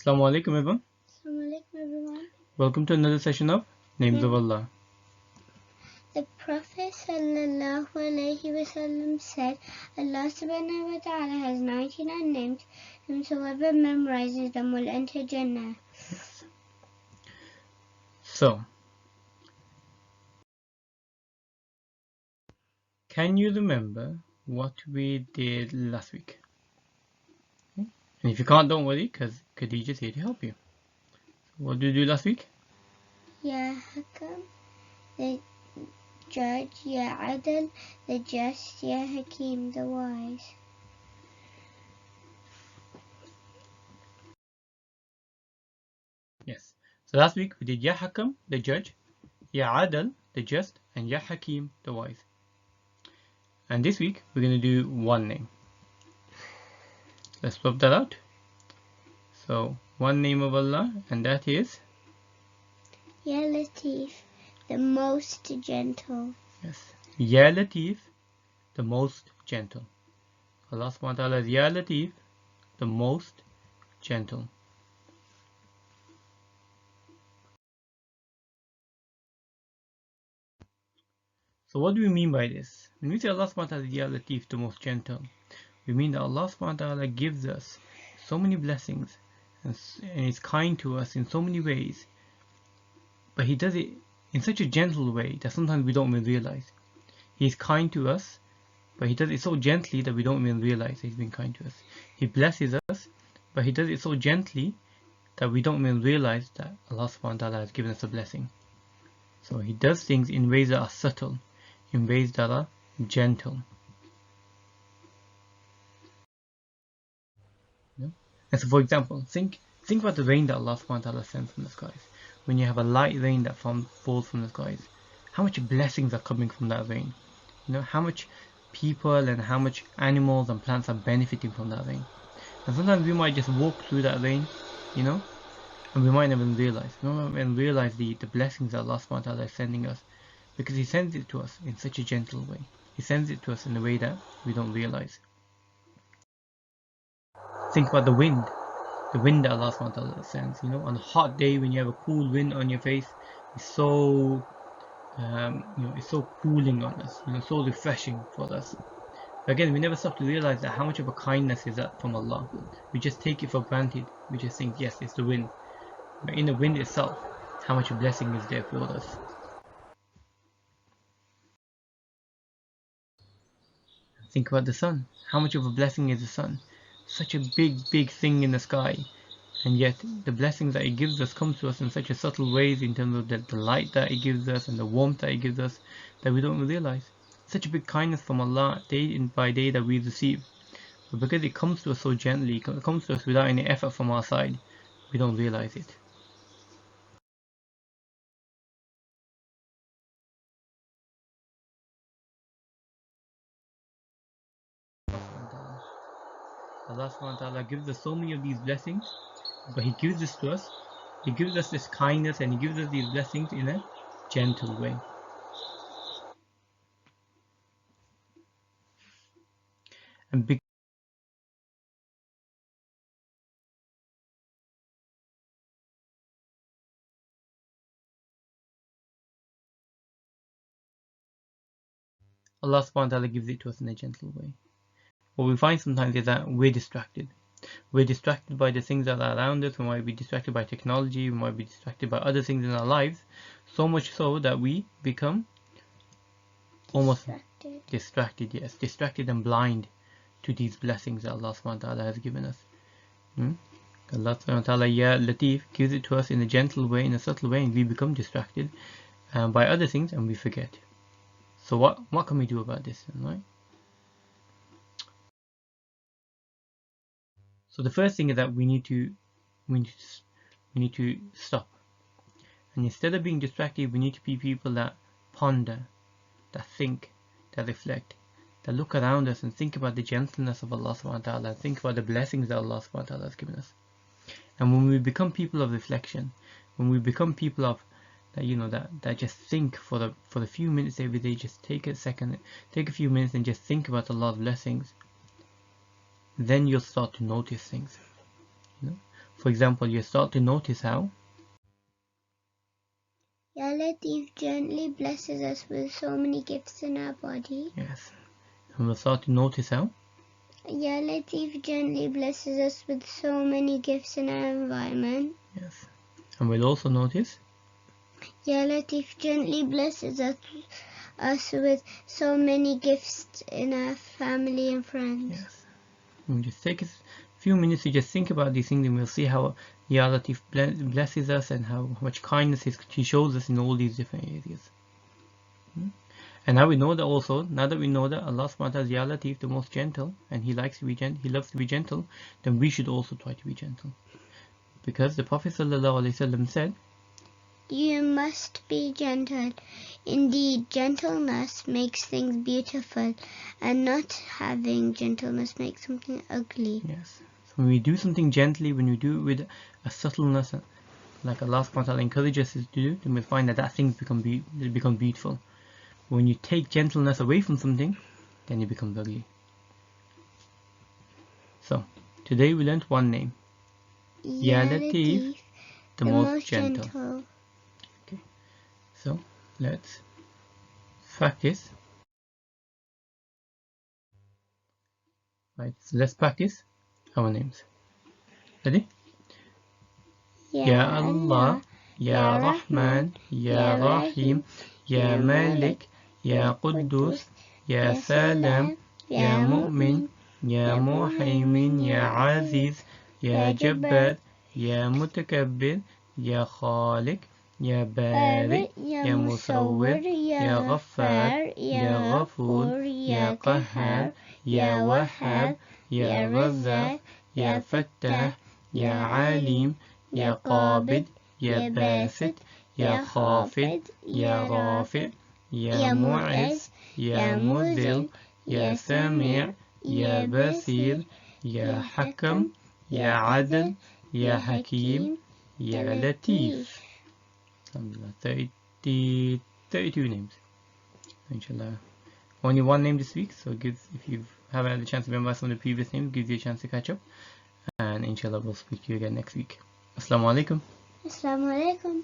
Assalamu alaikum everyone. Assalamu alaikum everyone. Welcome to another session of Names of Allah. The Prophet ﷺ said, Allah subhanahu wa ta'ala has 99 names, and whoever memorizes them will enter Jannah. Yes. So, can you remember what we did last week? And if you can't, don't worry, because Khadija's here to help you. What did we do last week? Ya Hakam, the judge, Ya Adil, the just, Ya Hakim, the wise. Yes. So last week we did Ya Hakam, the judge, Ya Adil, the just, and Ya Hakim, the wise. And this week we're going to do one name. Let's swap that out. So one name of Allah, and that is Ya Lateef, the most gentle. yes, Ya Lateef, the most gentle. Allah subhanahu wa ta'ala is Ya Lateef, the most gentle. So what do we mean by this? When we say Allah subhanahu wa ta'ala is Ya Lateef, the most gentle, we mean that Allah subhanahu wa ta'ala gives us so many blessings and is kind to us in so many ways, but He does it in such a gentle way that sometimes we don't even realize. He's kind to us, but He does it so gently that we don't even realize He's been kind to us. He blesses us, but He does it so gently that we don't even realize that Allah subhanahu wa ta'ala has given us a blessing. So He does things in ways that are subtle, in ways that are gentle. And so for example, think about the rain that Allah subhanahu wa ta'ala sends from the skies. When you have a light rain that falls from the skies, how much blessings are coming from that rain? How much people and how much animals and plants are benefiting from that rain. And sometimes we might just walk through that rain, and we might not even realize. We might not even realize the blessings that Allah subhanahu wa ta'ala is sending us, because He sends it to us in such a gentle way. He sends it to us in a way that we don't realize. Think about the wind that Allah subhanahu wa ta'ala sends. On a hot day when you have a cool wind on your face, it's so it's so cooling on us, so refreshing for us. But again, we never stop to realize that how much of a kindness is that from Allah. We just take it for granted. We just think, yes, it's the wind. But in the wind itself, how much blessing is there for us. Think about the sun. How much of a blessing is the sun? Such a big thing in the sky, and yet the blessings that it gives us comes to us in such a subtle ways, in terms of the light that it gives us and the warmth that it gives us, that we don't even realize. Such a big kindness from Allah day by day that we receive, but because it comes to us so gently, it comes to us without any effort from our side, we don't realize it. Allah subhanahu wa ta'ala gives us so many of these blessings, but He gives this to us. He gives us this kindness, and He gives us these blessings in a gentle way. And Allah subhanahu wa ta'ala gives it to us in a gentle way. What we find sometimes is that we're distracted. We're distracted by the things that are around us. We might be distracted by technology. We might be distracted by other things in our lives. So much so that we become almost distracted, yes, distracted and blind to these blessings that Allah subhanahu wa ta'ala has given us. Allah subhanahu wa ta'ala, Ya Lateef, gives it to us in a gentle way, in a subtle way, and we become distracted by other things and we forget. So what can we do about this, right? So the first thing is that we need to stop, and instead of being distracted, we need to be people that ponder, that think, that reflect, that look around us and think about the gentleness of Allah subhanahu wa ta'ala, think about the blessings that Allah subhanahu wa ta'ala has given us. And when we become people of reflection, when we become people of that just think for the few minutes every day, just take a few minutes and just think about Allah's blessings, then you'll start to notice things. For example, you start to notice how Ya Lateef gently blesses us with so many gifts in our body. yes, and we'll start to notice how Ya Lateef gently blesses us with so many gifts in our environment. yes, and we'll also notice Ya Lateef gently blesses us with so many gifts in our family and friends. yes. We'll just take a few minutes to just think about these things, and we'll see how Ya Lateef blesses us and how much kindness He shows us in all these different areas. And now we know that also, now that we know that Allah subhanahu wa ta'ala is Ya Lateef, the most gentle, and He likes to be gentle, He loves to be gentle, then we should also try to be gentle. Because the Prophet sallallahu alaihi wasallam said, You must be gentle. Indeed, gentleness makes things beautiful, and not having gentleness makes something ugly. yes. So when we do something gently, when we do it with a subtleness, like Allah subhanahu wa ta'ala encourages us to do, then we'll find that that thing become beautiful. When you take gentleness away from something, then it becomes ugly. So, today we learnt one name. Ya Lateef, the most gentle. Okay. So, let's practice. Right, so let's practice our names. Ready? Ya Allah, Ya Rahman, Ya Rahim, Ya Malik, Ya Quddus, Ya Salam, Ya Mu'min, Ya Muhaymin, Ya Aziz, Ya Jabbar, Ya Mutakabbir, Ya Khaliq, Ya Bari, Ya Musawwir, Ya Ghaffar, Ya Ghafur, Ya Qahhar, Ya Wahhab, Ya Razzaq, Ya Fattah, Ya Alim, Ya Qabid, Ya Basit, Ya Khafid, Ya Rafi', Ya Mu'izz, Ya Mudhill, Ya Sami', Ya Basir, Ya Hakam, Ya Adl, Ya Hakim, Ya Lateef. Alhamdulillah, 32 names. Inshallah. Only one name this week, so if you haven't had the chance to remember some of the previous names, gives you a chance to catch up. And inshallah, we'll speak to you again next week. Assalamu alaikum. Assalamu alaikum.